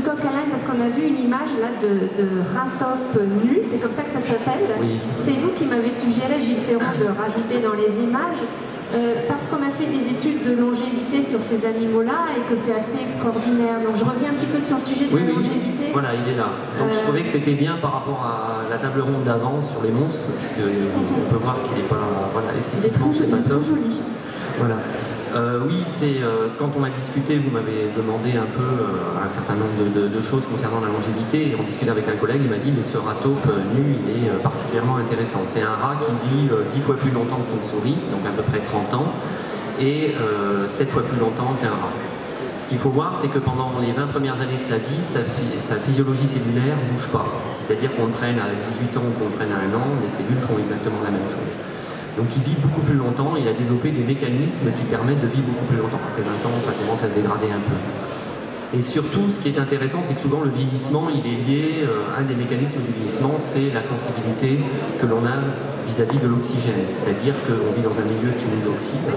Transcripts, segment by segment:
coq à l'âne parce qu'on a vu une image là de ratop nu, c'est comme ça que ça s'appelle. Oui. C'est vous qui m'avez suggéré, Gilles Ferrand, de rajouter dans les images. Parce qu'on a fait des études de longévité sur ces animaux-là et que c'est assez extraordinaire. Donc je reviens un petit peu sur le sujet de la longévité. Voilà, il est là. Donc je trouvais que c'était bien par rapport à la table ronde d'avant sur les monstres, puisqu'on peut voir qu'il n'est pas, voilà, esthétiquement, c'est pas top. Joli. Voilà. Oui, c'est quand on a discuté, vous m'avez demandé un peu un certain nombre de choses concernant la longévité, et on discutait avec un collègue, il m'a dit mais ce rat-taupe nu, il est particulièrement intéressant. C'est un rat qui vit 10 fois plus longtemps qu'une souris, donc à peu près 30 ans, et 7 fois plus longtemps qu'un rat. Ce qu'il faut voir, c'est que pendant les 20 premières années de sa vie, sa physiologie cellulaire ne bouge pas. C'est-à-dire qu'on le prenne à 18 ans ou qu'on le prenne à 1 an, les cellules font exactement la même chose. Donc il vit beaucoup plus longtemps, il a développé des mécanismes qui permettent de vivre beaucoup plus longtemps. Après 20 ans, ça commence à se dégrader un peu. Et surtout, ce qui est intéressant, c'est que souvent le vieillissement, il est lié, un des mécanismes du vieillissement, c'est la sensibilité que l'on a vis-à-vis de l'oxygène. C'est-à-dire qu'on vit dans un milieu qui nous oxyde,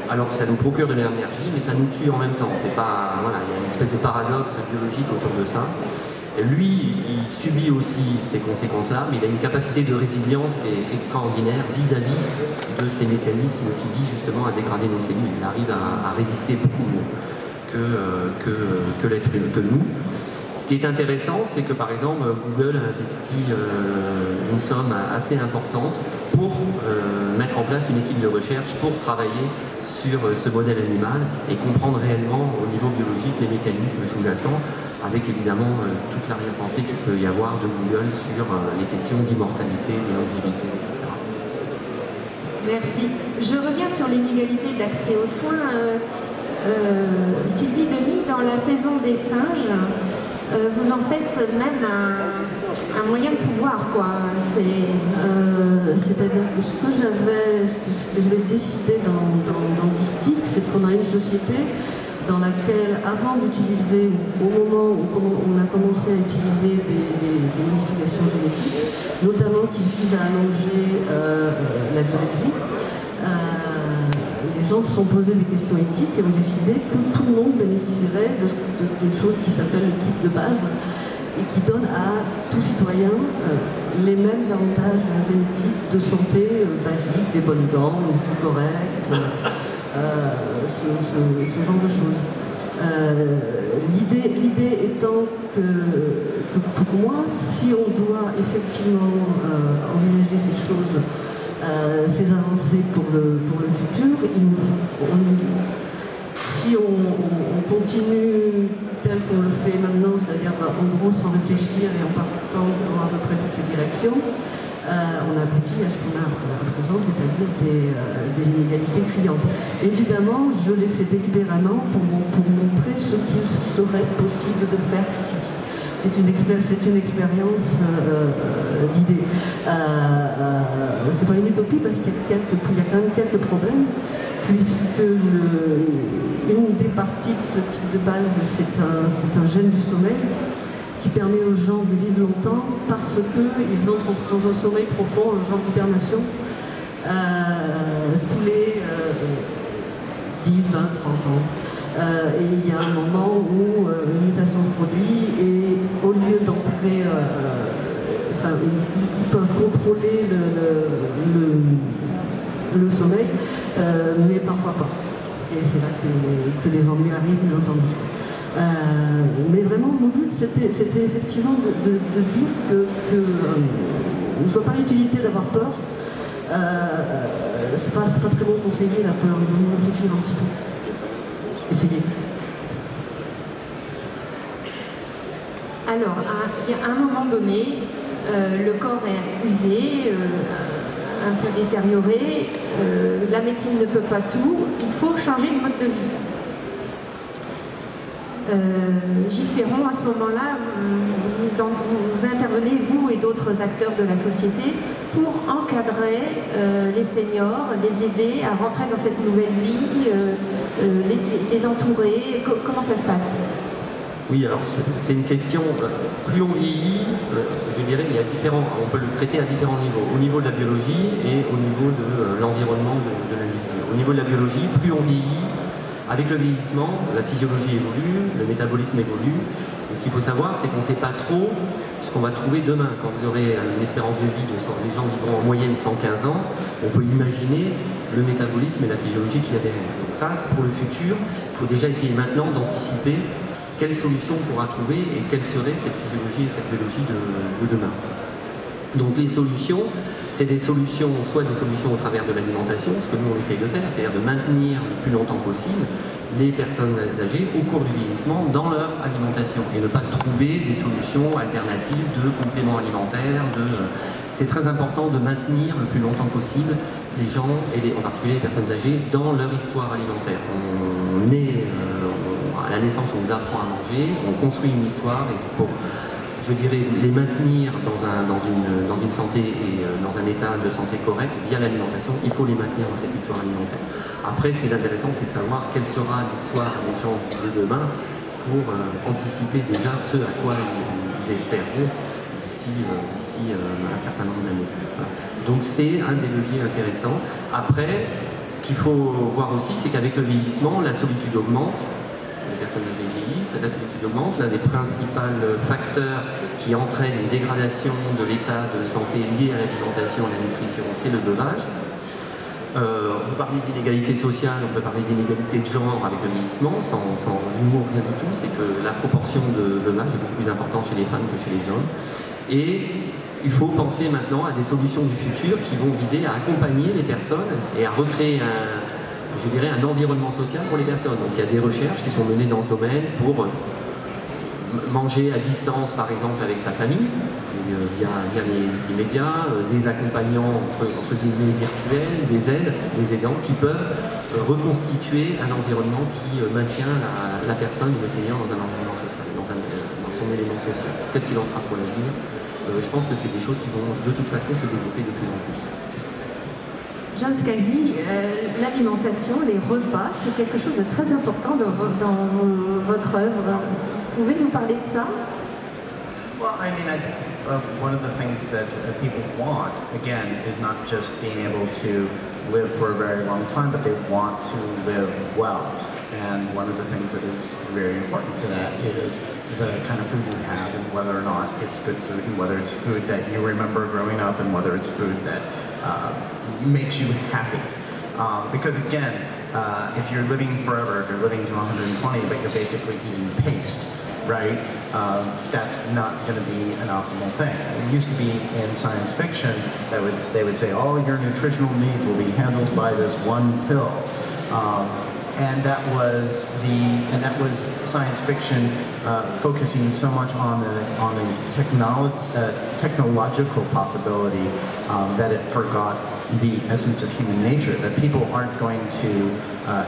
alors que ça nous procure de l'énergie, mais ça nous tue en même temps. C'est pas, voilà, il y a une espèce de paradoxe biologique autour de ça. Lui, il subit aussi ces conséquences-là, mais il a une capacité de résilience qui est extraordinaire vis-à-vis de ces mécanismes qui visent justement à dégrader nos cellules. Il arrive à résister beaucoup mieux que l'être humain, que nous. Ce qui est intéressant, c'est que par exemple, Google a investi une somme assez importante pour mettre en place une équipe de recherche pour travailler sur ce modèle animal et comprendre réellement au niveau biologique les mécanismes sous-jacents, avec évidemment toute l'arrière-pensée qu'il peut y avoir de Google sur les questions d'immortalité, de longévité, etc. Merci. Je reviens sur l'inégalité d'accès aux soins. Sylvie Denis, dans la saison des singes, vous en faites même un moyen de pouvoir, quoi. C'est-à-dire que ce que j'avais décidé dans Diptyque, c'est qu'on a une société dans laquelle, avant d'utiliser, au moment où on a commencé à utiliser des modifications génétiques, notamment qui visent à allonger la durée de vie, les gens se sont posés des questions éthiques et ont décidé que tout le monde bénéficierait d'une chose qui s'appelle le kit de base et qui donne à tout citoyen les mêmes avantages génétiques de santé basiques, des bonnes dents, une vue correcte, ce genre de choses. L'idée étant que pour moi, si on doit effectivement envisager ces choses, ces avancées pour le futur, si on continue tel qu'on le fait maintenant, c'est-à-dire en gros sans réfléchir et en partant dans à peu près toutes les directions, on aboutit à ce qu'on a à présent, c'est-à-dire des inégalités criantes. Évidemment, je l'ai fait délibérément pour montrer ce qu'il serait possible de faire si. C'est une expérience d'idée. C'est pas une utopie parce qu'il y a quand même quelques problèmes, puisque une des parties de ce type de base, c'est un gène du sommeil qui permet aux gens de vivre longtemps parce qu'ils entrent dans un sommeil profond, un genre d'hibernation, tous les 10, 20, 30 ans. Et il y a un moment où une mutation se produit et au lieu d'entrer, ils peuvent contrôler le sommeil, mais parfois pas. Et c'est là que les ennuis arrivent, bien entendu. Mais vraiment, mon but, c'était effectivement de dire que je ne vois pas l'utilité d'avoir peur. C'est pas très bon conseiller la peur, il faut réfléchir un petit peu. Essayez. Alors, à un moment donné, le corps est usé, un peu détérioré, la médecine ne peut pas tout, il faut changer de mode de vie. Gilles Ferrand, à ce moment-là, vous intervenez, vous et d'autres acteurs de la société, pour encadrer les seniors, les aider à rentrer dans cette nouvelle vie, les entourer. Comment ça se passe? Oui, alors c'est une question, plus on vieillit, je dirais, on peut le traiter à différents niveaux. Au niveau de la biologie et au niveau de l'environnement de l'individu. Au niveau de la biologie, plus on vieillit, avec le vieillissement, la physiologie évolue, le métabolisme évolue, Et ce qu'il faut savoir, c'est qu'on ne sait pas trop ce qu'on va trouver demain. Quand vous aurez une espérance de vie de 100, les gens vivront en moyenne 115 ans, on peut imaginer le métabolisme et la physiologie qu'il y a derrière. Donc ça, pour le futur, il faut déjà essayer maintenant d'anticiper quelle solution on pourra trouver et quelle serait cette physiologie et cette biologie de demain. Donc les solutions, c'est des solutions, soit des solutions au travers de l'alimentation, ce que nous on essaye de faire, c'est-à-dire de maintenir le plus longtemps possible les personnes âgées au cours du vieillissement dans leur alimentation et ne pas trouver des solutions alternatives de compléments alimentaires. C'est très important de maintenir le plus longtemps possible les gens, en particulier les personnes âgées, dans leur histoire alimentaire. À la naissance, on nous apprend à manger, on construit une histoire et c'est pour, je dirais, les maintenir dans une santé et dans un état de santé correct via l'alimentation, il faut les maintenir dans cette histoire alimentaire. Après, ce qui est intéressant, c'est de savoir quelle sera l'histoire des gens de demain pour anticiper déjà ce à quoi ils espèrent d'ici un certain nombre d'années. Voilà. Donc c'est un des leviers intéressants. Après, ce qu'il faut voir aussi, c'est qu'avec le vieillissement, la solitude augmente. Les personnes âgées vieillissent, la solitude augmente. L'un des principaux facteurs qui entraîne une dégradation de l'état de santé lié à l'alimentation et à la nutrition, c'est le veuvage. On peut parler d'inégalité sociale, on peut parler d'inégalité de genre avec le vieillissement, sans humour, rien du tout. C'est que la proportion de veuvage est beaucoup plus importante chez les femmes que chez les hommes. Et il faut penser maintenant à des solutions du futur qui vont viser à accompagner les personnes et à recréer un environnement social pour les personnes. Donc il y a des recherches qui sont menées dans ce domaine pour manger à distance, par exemple, avec sa famille, via les médias, des accompagnants entre guillemets virtuels, des aides, des aidants qui peuvent reconstituer un environnement qui maintient la personne, le senior, dans un environnement social, dans son élément social. Qu'est-ce qu'il en sera pour l'avenir? Je pense que c'est des choses qui vont de toute façon se développer de plus en plus. John Scalzi, l'alimentation, les repas, c'est quelque chose de très important dans votre œuvre. Vous pouvez nous parler de ça? Well, I mean, I think one of the things that people want, again, is not just being able to live for a very long time, but they want to live well. And one of the things that is very important to that is the kind of food you have and whether or not it's good food and whether it's food that you remember growing up and whether it's food that makes you happy. Because again, if you're living forever, if you're living to 120, but you're basically eating paste, right? That's not going to be an optimal thing. It used to be in science fiction that they would say all your nutritional needs will be handled by this one pill. And that was science fiction focusing so much on the technological possibility that it forgot the essence of human nature, that people aren't going to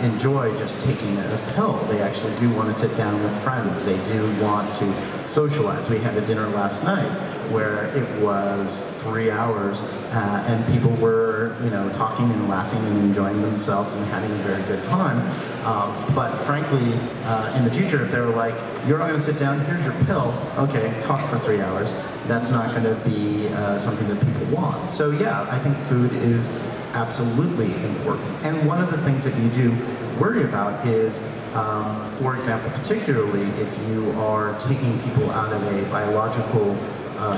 enjoy just taking a pill. They actually do want to sit down with friends. They do want to socialize. We had a dinner last night where it was 3 hours and people were, talking and laughing and enjoying themselves and having a very good time. But frankly, in the future, if they were like, you're not going to sit down, here's your pill, okay, talk for 3 hours, that's not going to be something that people want. So yeah, I think food is absolutely important. And one of the things that you do worry about is, for example, particularly if you are taking people out of a biological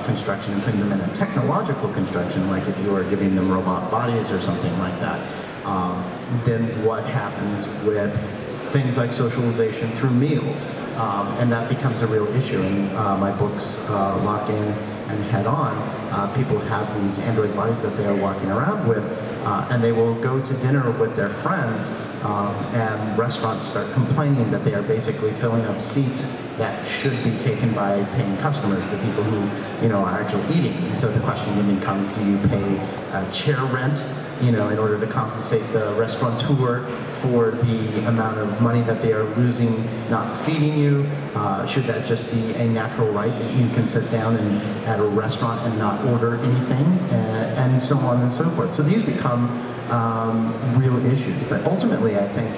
construction and putting them in a technological construction, like if you are giving them robot bodies or something like that, then what happens with things like socialization through meals? And that becomes a real issue. In my books, Lock In and Head On, people have these android bodies that they are walking around with, and they will go to dinner with their friends, and restaurants start complaining that they are basically filling up seats that should be taken by paying customers, the people who are actually eating. And so the question then becomes, do you pay chair rent, in order to compensate the restaurateur for the amount of money that they are losing not feeding you? Should that just be a natural right that you can sit down at a restaurant and not order anything, and so on and so forth. So these become real issues. But ultimately, I think,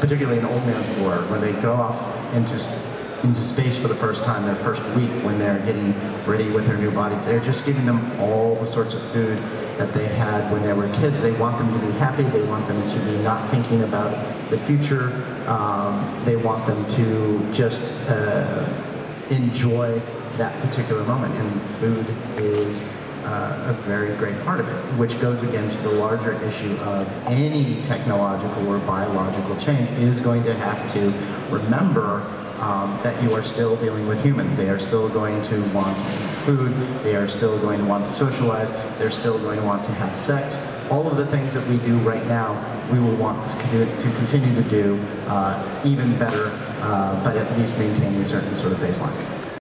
particularly in Old Man's War, when they go off into space for the first time, their first week, when they're getting ready with their new bodies, they're just giving them all the sorts of food that they had when they were kids. They want them to be happy. They want them to be not thinking about the future. They want them to just enjoy that particular moment. And food is a very great part of it, which goes again to the larger issue of any technological or biological change is going to have to remember that you are still dealing with humans. They are still going to want to eat food, they are still going to want to socialize, they're still going to want to have sex. All of the things that we do right now, we will want to continue to do even better, but at least maintaining a certain sort of baseline.